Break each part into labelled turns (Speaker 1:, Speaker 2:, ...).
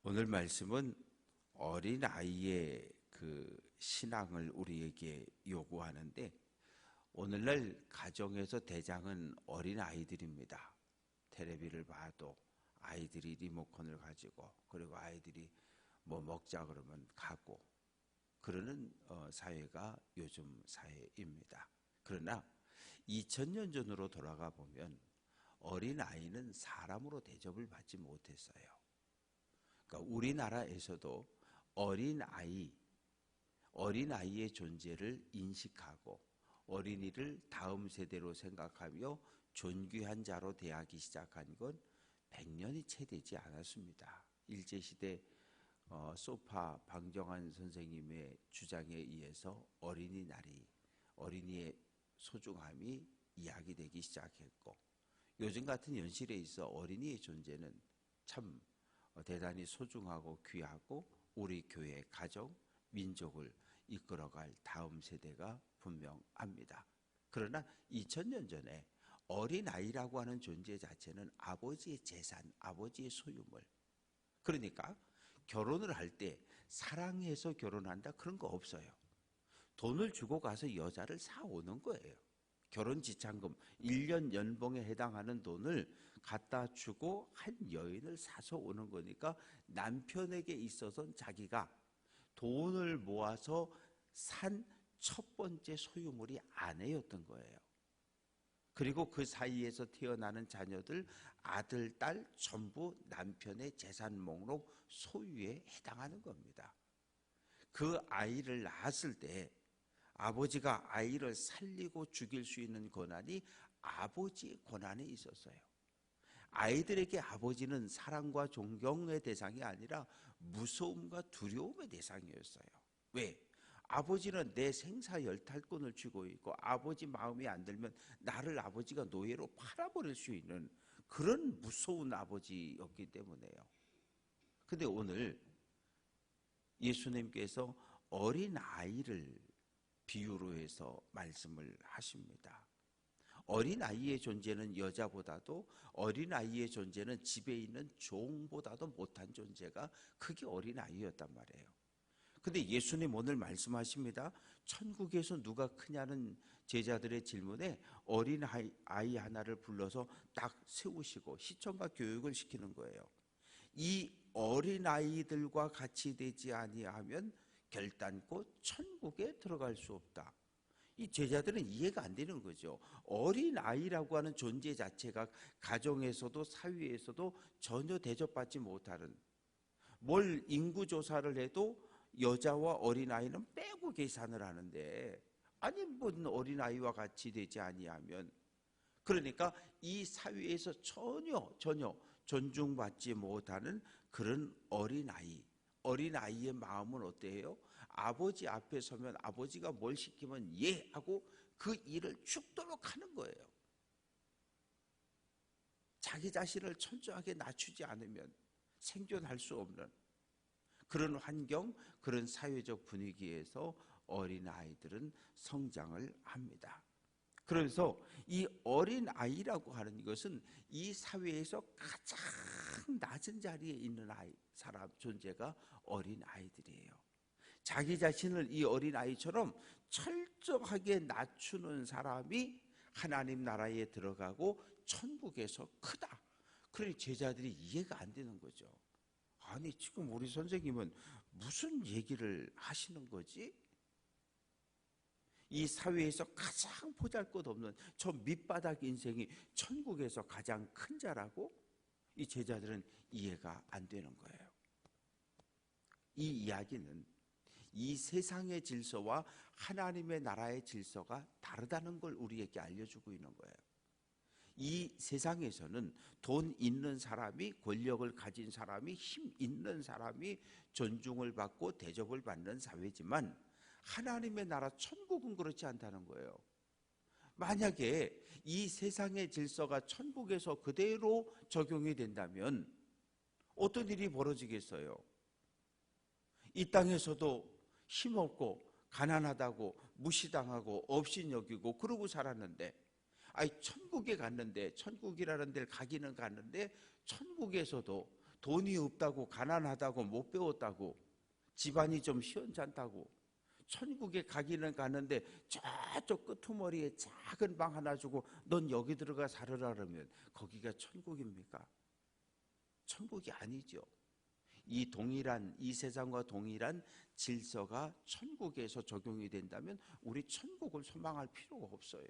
Speaker 1: 오늘 말씀은 어린아이의 그 신앙을 우리에게 요구하는데, 오늘날 가정에서 대장은 어린아이들입니다. 텔레비를 봐도 아이들이 리모컨을 가지고, 그리고 아이들이 뭐 먹자 그러면 가고 그러는 사회가 요즘 사회입니다. 그러나 2000년 전으로 돌아가 보면 어린아이는 사람으로 대접을 받지 못했어요. 그러니까 우리나라에서도 어린아이의 존재를 인식하고 어린이를 다음 세대로 생각하며 존귀한 자로 대하기 시작한 건 100년이 채 되지 않았습니다. 일제시대 소파 방정환 선생님의 주장에 의해서 어린이의 소중함이 이야기되기 시작했고, 요즘 같은 현실에 있어 어린이의 존재는 참 대단히 소중하고 귀하고 우리 교회, 가정, 민족을 이끌어갈 다음 세대가 분명합니다. 그러나 2000년 전에 어린아이라고 하는 존재 자체는 아버지의 재산, 아버지의 소유물, 그러니까 결혼을 할 때 사랑해서 결혼한다 그런 거 없어요. 돈을 주고 가서 여자를 사오는 거예요. 결혼 지참금 1년 연봉에 해당하는 돈을 갖다 주고 한 여인을 사서 오는 거니까 남편에게 있어서는 자기가 돈을 모아서 산 첫 번째 소유물이 아내였던 거예요. 그리고 그 사이에서 태어나는 자녀들, 아들, 딸 전부 남편의 재산 목록 소유에 해당하는 겁니다. 그 아이를 낳았을 때 아버지가 아이를 살리고 죽일 수 있는 권한이 아버지의 권한에 있었어요. 아이들에게 아버지는 사랑과 존경의 대상이 아니라 무서움과 두려움의 대상이었어요. 왜? 아버지는 내 생사 열탈권을 쥐고 있고, 아버지 마음에 안 들면 나를 아버지가 노예로 팔아버릴 수 있는 그런 무서운 아버지였기 때문에요. 근데 오늘 예수님께서 어린아이를 비유로 해서 말씀을 하십니다. 어린아이의 존재는 여자보다도, 어린아이의 존재는 집에 있는 종보다도 못한 존재가 그게 어린아이였단 말이에요. 근데 예수님 오늘 말씀하십니다. 천국에서 누가 크냐는 제자들의 질문에 어린아이 하나를 불러서 딱 세우시고 시청과 교육을 시키는 거예요. 이 어린아이들과 같이 되지 아니하면 결단코 천국에 들어갈 수 없다. 이 제자들은 이해가 안 되는 거죠. 어린아이라고 하는 존재 자체가 가정에서도 사회에서도 전혀 대접받지 못하는, 뭘 인구조사를 해도 여자와 어린아이는 빼고 계산을 하는데, 아니 뭔 어린아이와 같이 되지 아니하면, 그러니까 이 사회에서 전혀 존중받지 못하는 그런 어린아이의 마음은 어때요? 아버지 앞에 서면 아버지가 뭘 시키면 예 하고 그 일을 죽도록 하는 거예요. 자기 자신을 철저하게 낮추지 않으면 생존할 수 없는 그런 환경, 그런 사회적 분위기에서 어린아이들은 성장을 합니다. 그래서 이 어린아이라고 하는 것은 이 사회에서 가장 낮은 자리에 있는 존재가 어린아이들이에요. 자기 자신을 이 어린아이처럼 철저하게 낮추는 사람이 하나님 나라에 들어가고 천국에서 크다. 그러니 제자들이 이해가 안 되는 거죠. 아니 지금 우리 선생님은 무슨 얘기를 하시는 거지? 이 사회에서 가장 보잘것없는 저 밑바닥 인생이 천국에서 가장 큰 자라고? 이 제자들은 이해가 안 되는 거예요. 이 이야기는 이 세상의 질서와 하나님의 나라의 질서가 다르다는 걸 우리에게 알려주고 있는 거예요. 이 세상에서는 돈 있는 사람이, 권력을 가진 사람이, 힘 있는 사람이 존중을 받고 대접을 받는 사회지만 하나님의 나라 천국은 그렇지 않다는 거예요. 만약에 이 세상의 질서가 천국에서 그대로 적용이 된다면 어떤 일이 벌어지겠어요? 이 땅에서도 힘없고 가난하다고 무시당하고 업신여기고 그러고 살았는데, 천국에 갔는데, 천국이라는 데를 가기는 갔는데 천국에서도 돈이 없다고, 가난하다고, 못 배웠다고, 집안이 좀 시원찮다고 천국에 가기는 가는데 저쪽 끄트머리에 작은 방 하나 주고 넌 여기 들어가 살으라 그러면 거기가 천국입니까? 천국이 아니죠. 이 세상과 동일한 질서가 천국에서 적용이 된다면 우리 천국을 소망할 필요가 없어요.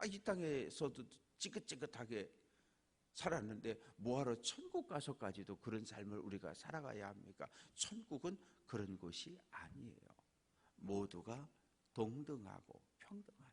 Speaker 1: 이 땅에서도 찌긋찌긋하게 살았는데 뭐하러 천국 가서까지도 그런 삶을 우리가 살아가야 합니까? 천국은 그런 곳이 아니에요. 모두가 동등하고 평등한,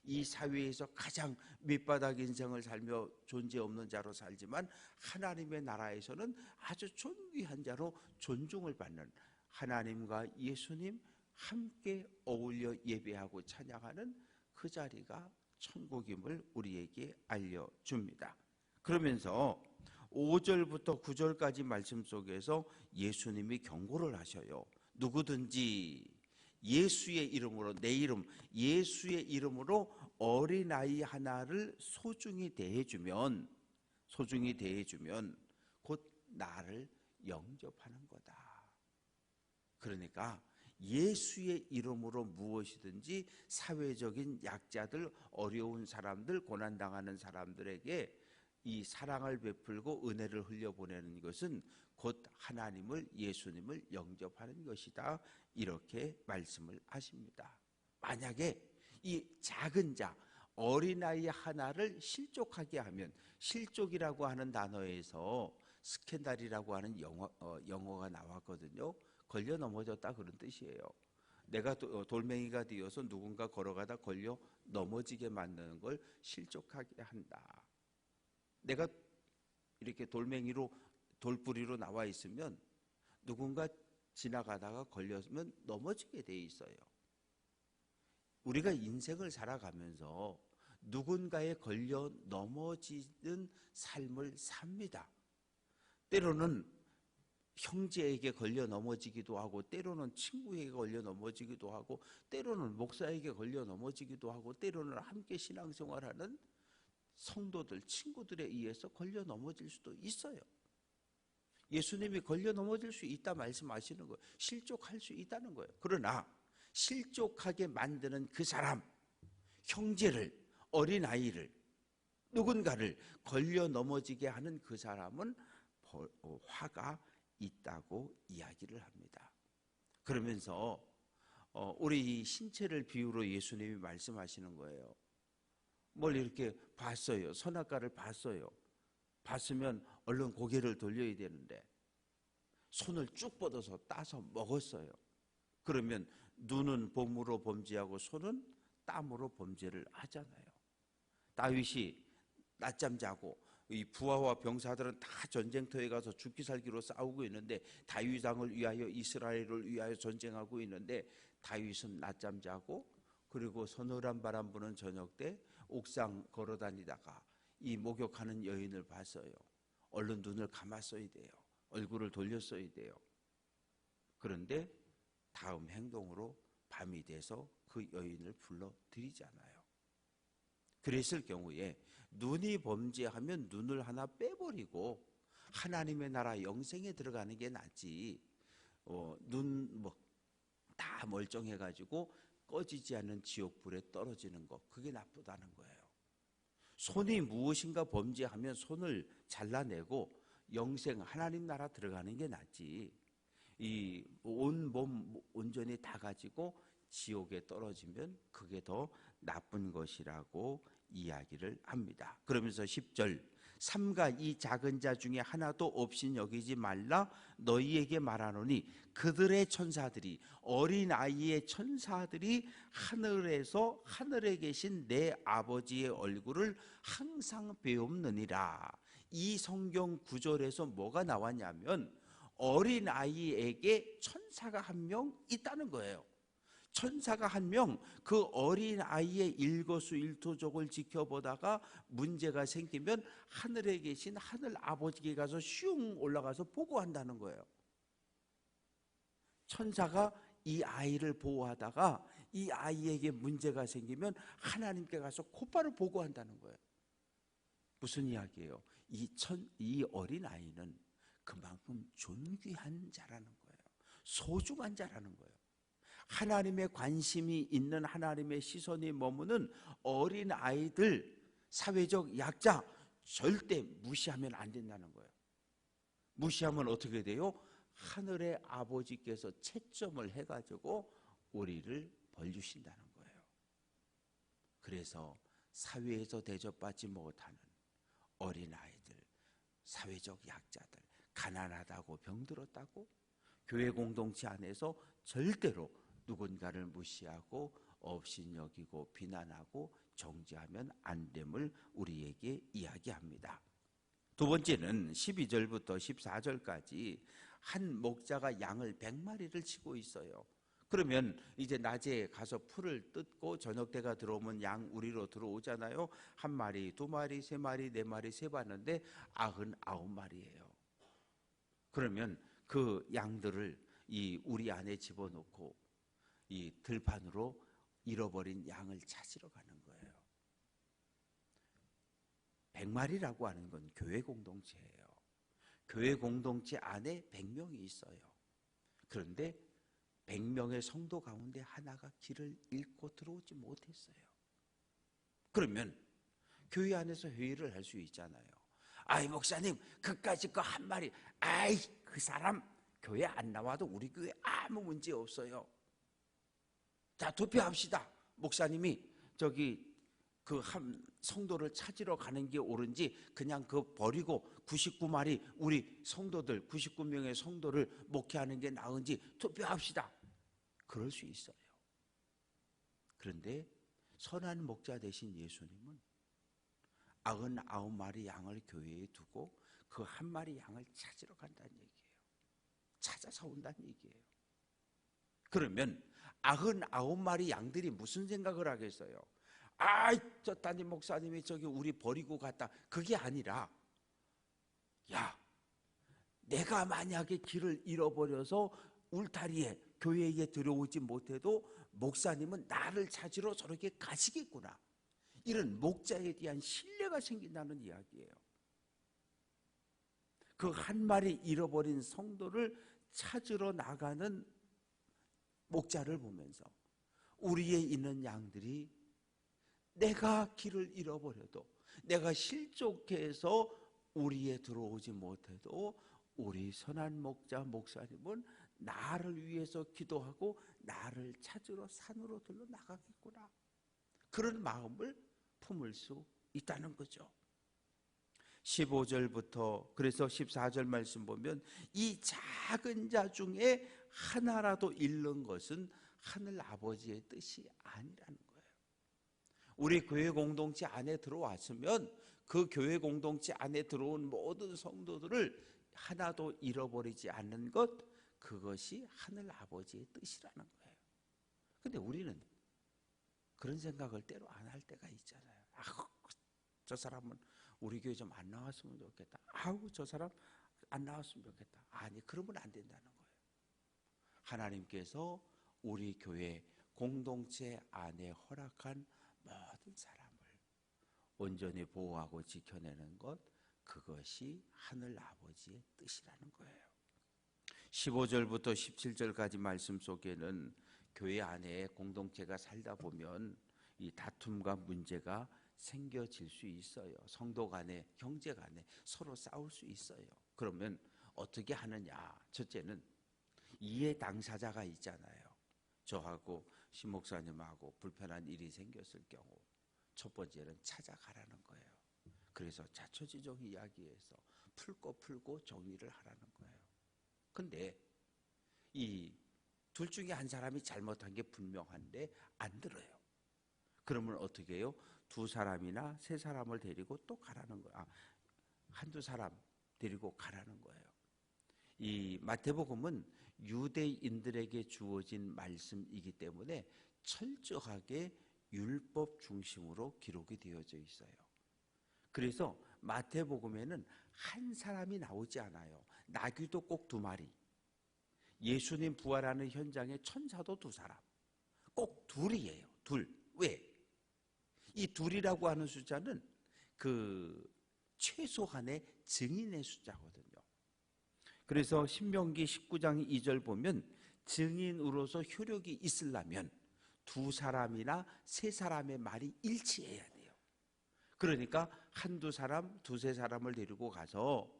Speaker 1: 이 사회에서 가장 밑바닥 인생을 살며 존재 없는 자로 살지만 하나님의 나라에서는 아주 존귀한 자로 존중을 받는, 하나님과 예수님 함께 어울려 예배하고 찬양하는 그 자리가 천국임을 우리에게 알려줍니다. 그러면서 5절부터 9절까지 말씀 속에서 예수님이 경고를 하셔요. 누구든지 예수의 이름으로, 내 이름 예수의 이름으로 어린아이 하나를 소중히 대해주면 곧 나를 영접하는 거다. 그러니까 예수의 이름으로 무엇이든지 사회적인 약자들, 어려운 사람들, 고난당하는 사람들에게 이 사랑을 베풀고 은혜를 흘려보내는 것은 곧 하나님을, 예수님을 영접하는 것이다. 이렇게 말씀을 하십니다. 만약에 이 작은 자, 어린아이 하나를 실족하게 하면, 실족이라고 하는 단어에서 스캔들이라고 하는 영어가 나왔거든요. 걸려 넘어졌다 그런 뜻이에요. 내가 돌멩이가 되어서 누군가 걸어가다 걸려 넘어지게 만드는 걸 실족하게 한다. 내가 이렇게 돌멩이로, 돌뿌리로 나와 있으면 누군가 지나가다가 걸렸으면 넘어지게 돼 있어요. 우리가 인생을 살아가면서 누군가에 걸려 넘어지는 삶을 삽니다. 때로는 형제에게 걸려 넘어지기도 하고, 때로는 친구에게 걸려 넘어지기도 하고, 때로는 목사에게 걸려 넘어지기도 하고, 때로는 함께 신앙생활하는 성도들, 친구들에 의해서 걸려 넘어질 수도 있어요. 예수님이 걸려 넘어질 수 있다 말씀하시는 거예요. 실족할 수 있다는 거예요. 그러나 실족하게 만드는 그 사람, 형제를, 어린아이를, 누군가를 걸려 넘어지게 하는 그 사람은 화가 있다고 이야기를 합니다. 그러면서 우리 신체를 비유로 예수님이 말씀하시는 거예요. 뭘 이렇게 봤어요. 선악과를 봤어요. 봤으면 얼른 고개를 돌려야 되는데 손을 쭉 뻗어서 따서 먹었어요. 그러면 눈은 봄으로 범죄하고 손은 땀으로 범죄를 하잖아요. 다윗이 낮잠 자고, 이 부하와 병사들은 다 전쟁터에 가서 죽기 살기로 싸우고 있는데, 다윗 왕을 위하여, 이스라엘을 위하여 전쟁하고 있는데 다윗은 낮잠 자고, 그리고 서늘한 바람 부는 저녁 때 옥상 걸어 다니다가 이 목욕하는 여인을 봤어요. 얼른 눈을 감았어야 돼요. 얼굴을 돌렸어야 돼요. 그런데 다음 행동으로 밤이 돼서 그 여인을 불러들이잖아요. 그랬을 경우에 눈이 범죄하면 눈을 하나 빼버리고 하나님의 나라 영생에 들어가는 게 낫지, 눈 다 멀쩡해가지고 꺼지지 않는 지옥불에 떨어지는 것, 그게 나쁘다는 거예요. 손이 무엇인가 범죄하면 손을 잘라내고 영생, 하나님 나라 들어가는 게 낫지, 이 온 몸 온전히 다 가지고 지옥에 떨어지면 그게 더 나쁜 것이라고 이야기를 합니다. 그러면서 10절, 삼가 이 작은 자 중에 하나도 없인 여기지 말라 너희에게 말하노니 그들의 천사들이, 어린아이의 천사들이 하늘에서, 하늘에 계신 내 아버지의 얼굴을 항상 배움느니라. 이 성경 구절에서 뭐가 나왔냐면 어린아이에게 천사가 한 명 있다는 거예요. 천사가 한 명, 그 어린아이의 일거수일투족을 지켜보다가 문제가 생기면 하늘에 계신 하늘 아버지께 가서 슝 올라가서 보고한다는 거예요. 천사가 이 아이를 보호하다가 이 아이에게 문제가 생기면 하나님께 가서 곧바로 보고한다는 거예요. 무슨 이야기예요? 이 어린아이는 그만큼 존귀한 자라는 거예요. 소중한 자라는 거예요. 하나님의 관심이 있는, 하나님의 시선이 머무는 어린 아이들, 사회적 약자 절대 무시하면 안 된다는 거예요. 무시하면 어떻게 돼요? 하늘의 아버지께서 채점을 해가지고 우리를 벌 주신다는 거예요. 그래서 사회에서 대접받지 못하는 어린아이들, 사회적 약자들, 가난하다고 병들었다고 교회 공동체 안에서 절대로 누군가를 무시하고 업신여기고 비난하고 정죄하면 안 됨을 우리에게 이야기합니다. 두 번째는 12절부터 14절까지 한 목자가 양을 100마리를 치고 있어요. 그러면 이제 낮에 가서 풀을 뜯고 저녁 때가 들어오면 양 우리로 들어오잖아요. 한 마리, 두 마리, 세 마리, 네 마리 세봤는데 99마리예요. 그러면 그 양들을 이 우리 안에 집어넣고 이 들판으로 잃어버린 양을 찾으러 가는 거예요. 100마리라고 하는 건 교회 공동체예요. 교회 공동체 안에 100명이 있어요. 그런데 100명의 성도 가운데 하나가 길을 잃고 들어오지 못했어요. 그러면 교회 안에서 회의를 할 수 있잖아요. 아이 목사님, 그까짓 거 한 마리, 아이 그 사람 교회 안 나와도 우리 교회 아무 문제 없어요. 자, 투표합시다. 목사님이 저기 그 한 성도를 찾으러 가는 게 옳은지 그냥 그 버리고 99마리 우리 성도들 99명의 성도를 목회하는 게 나은지 투표합시다. 그럴 수 있어요. 그런데 선한 목자 되신 예수님은 99마리 양을 교회에 두고 그 한 마리 양을 찾으러 간다는 얘기예요. 찾아서 온다는 얘기예요. 그러면 99마리 양들이 무슨 생각을 하겠어요? 아이 저 담임 목사님이 저기 우리 버리고 갔다. 그게 아니라 야, 내가 만약에 길을 잃어버려서 울타리에 교회에 들어오지 못해도 목사님은 나를 찾으러 저렇게 가시겠구나. 이런 목자에 대한 신뢰가 생긴다는 이야기예요. 그 한 마리 잃어버린 성도를 찾으러 나가는 목자를 보면서 우리에 있는 양들이 내가 길을 잃어버려도, 내가 실족해서 우리에 들어오지 못해도 우리 선한 목자 목사님은 나를 위해서 기도하고 나를 찾으러 산으로 들러 나가겠구나. 그런 마음을 품을 수 있다는 거죠. 15절부터 그래서 14절 말씀 보면 이 작은 자 중에 하나라도 잃는 것은 하늘 아버지의 뜻이 아니라는 거예요. 우리 교회 공동체 안에 들어왔으면 그 교회 공동체 안에 들어온 모든 성도들을 하나도 잃어버리지 않는 것, 그것이 하늘 아버지의 뜻이라는 거예요. 근데 우리는 그런 생각을 때로 안 할 때가 있잖아요. 아우, 저 사람은 우리 교회 좀 안 나왔으면 좋겠다. 아우, 저 사람 안 나왔으면 좋겠다. 아니, 그러면 안 된다는 거예요. 하나님께서 우리 교회 공동체 안에 허락한 모든 사람을 온전히 보호하고 지켜내는 것, 그것이 하늘 아버지의 뜻이라는 거예요. 15절부터 17절까지 말씀 속에는 교회 안에 공동체가 살다 보면 이 다툼과 문제가 생겨질 수 있어요. 성도 간에, 형제 간에 서로 싸울 수 있어요. 그러면 어떻게 하느냐? 첫째는 이해 당사자가 있잖아요. 저하고 신 목사님하고 불편한 일이 생겼을 경우 첫 번째는 찾아가라는 거예요. 그래서 자초지종 이야기해서 풀고 정리를 하라는 거예요. 근데 이 둘 중에 한 사람이 잘못한 게 분명한데 안 들어요. 그러면 어떻게 해요? 두 사람이나 세 사람을 데리고 또 가라는 거예요. 한두 사람 데리고 가라는 거예요. 이 마태복음은 유대인들에게 주어진 말씀이기 때문에 철저하게 율법 중심으로 기록이 되어져 있어요. 그래서 마태복음에는 한 사람이 나오지 않아요. 나귀도 꼭 두 마리, 예수님 부활하는 현장에 천사도 두 사람, 꼭 둘이에요. 둘. 왜? 이 둘이라고 하는 숫자는 그 최소한의 증인의 숫자거든요. 그래서 신명기 19장 2절 보면 증인으로서 효력이 있으려면 두 사람이나 세 사람의 말이 일치해야 돼요. 그러니까 한두 사람, 두세 사람을 데리고 가서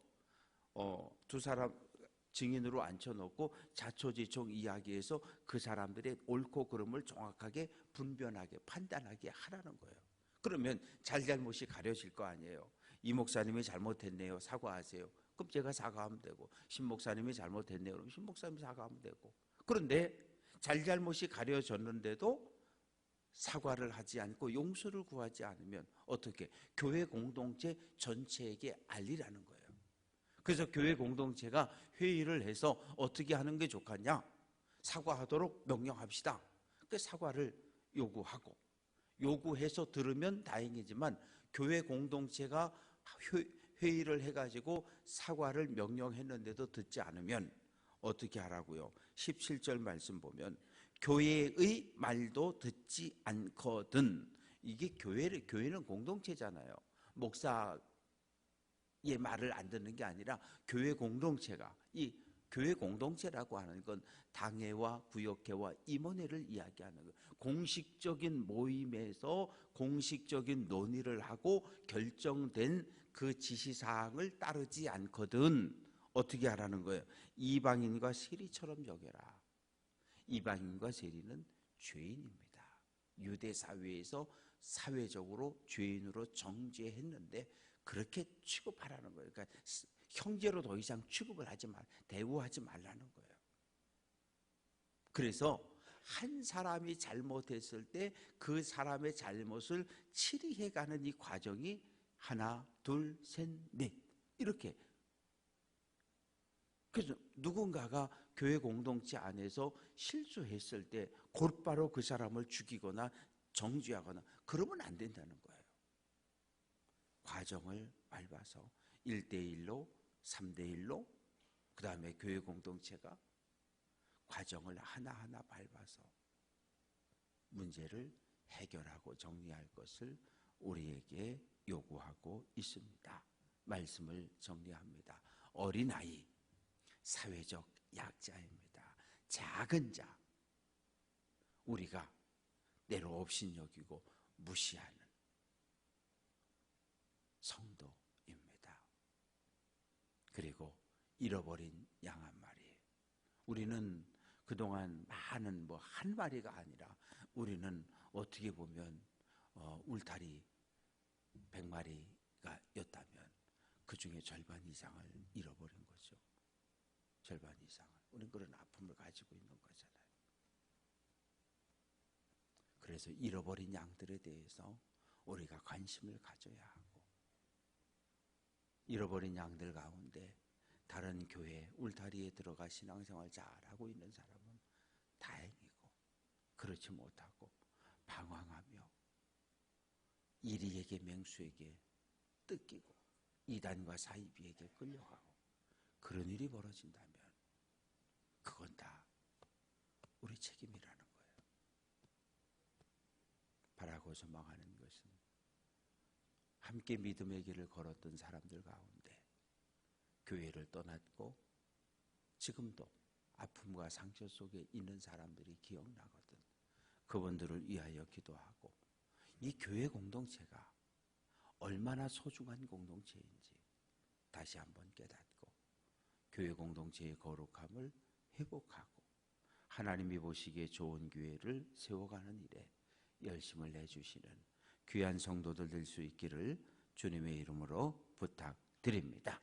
Speaker 1: 두 사람 증인으로 앉혀놓고 자초지종 이야기해서 그 사람들의 옳고 그름을 정확하게 분별하게 판단하게 하라는 거예요. 그러면 잘잘못이 가려질 거 아니에요. 이 목사님이 잘못했네요. 사과하세요. 그럼 제가 사과하면 되고, 신 목사님이 잘못했네요. 그럼 신 목사님이 사과하면 되고. 그런데 잘잘못이 가려졌는데도 사과를 하지 않고 용서를 구하지 않으면 어떻게? 교회 공동체 전체에게 알리라는 거예요. 그래서 교회 공동체가 회의를 해서 어떻게 하는 게 좋겠냐? 사과하도록 명령합시다. 그 사과를 요구해서 들으면 다행이지만 교회 공동체가 회의를 해가지고 사과를 명령했는데도 듣지 않으면 어떻게 하라고요? 17절 말씀 보면 교회의 말도 듣지 않거든. 이게 교회는 공동체잖아요. 목사의 말을 안 듣는 게 아니라 교회 공동체가, 이 교회 공동체라고 하는 건 당회와 구역회와 임원회를 이야기하는 거예요. 공식적인 모임에서 공식적인 논의를 하고 결정된 그 지시사항을 따르지 않거든. 어떻게 하라는 거예요? 이방인과 세리처럼 여겨라. 이방인과 세리는 죄인입니다. 유대 사회에서 사회적으로 죄인으로 정죄했는데 그렇게 취급하라는 거예요. 그러니까 형제로 더 이상 취급을 하지 말, 대우하지 말라는 거예요. 그래서 한 사람이 잘못했을 때 그 사람의 잘못을 치리해가는 이 과정이 하나, 둘, 셋, 넷 이렇게. 그래서 누군가가 교회 공동체 안에서 실수했을 때 곧바로 그 사람을 죽이거나 정죄하거나 그러면 안 된다는 거예요. 과정을 밟아서 1대1로 3대1로 그 다음에 교회 공동체가 과정을 하나하나 밟아서 문제를 해결하고 정리할 것을 우리에게 요구하고 있습니다. 말씀을 정리합니다. 어린아이, 사회적 약자입니다. 작은 자, 우리가 내로 업신여기고 무시하는 성도입니다. 그리고 잃어버린 양 한 마리. 우리는 그동안 많은 한 마리가 아니라 우리는 어떻게 보면 울타리 100마리가 였다면 그 중에 절반 이상을 잃어버린 거죠. 절반 이상을. 우리는 그런 아픔을 가지고 있는 거잖아요. 그래서 잃어버린 양들에 대해서 우리가 관심을 가져야 하고, 잃어버린 양들 가운데 다른 교회 울타리에 들어가 신앙생활 잘하고 있는 사람은 다행이고, 그렇지 못하고 방황하며 이리에게 맹수에게 뜯기고 이단과 사이비에게 끌려가고 그런 일이 벌어진다면 그건 다 우리 책임이라는 거예요. 바라고 소망하는 것은 함께 믿음의 길을 걸었던 사람들 가운데 교회를 떠났고 지금도 아픔과 상처 속에 있는 사람들이 기억나거든. 그분들을 위하여 기도하고 이 교회 공동체가 얼마나 소중한 공동체인지 다시 한번 깨닫고 교회 공동체의 거룩함을 회복하고 하나님이 보시기에 좋은 교회를 세워가는 일에 열심을 내주시는 귀한 성도들 될 수 있기를 주님의 이름으로 부탁드립니다.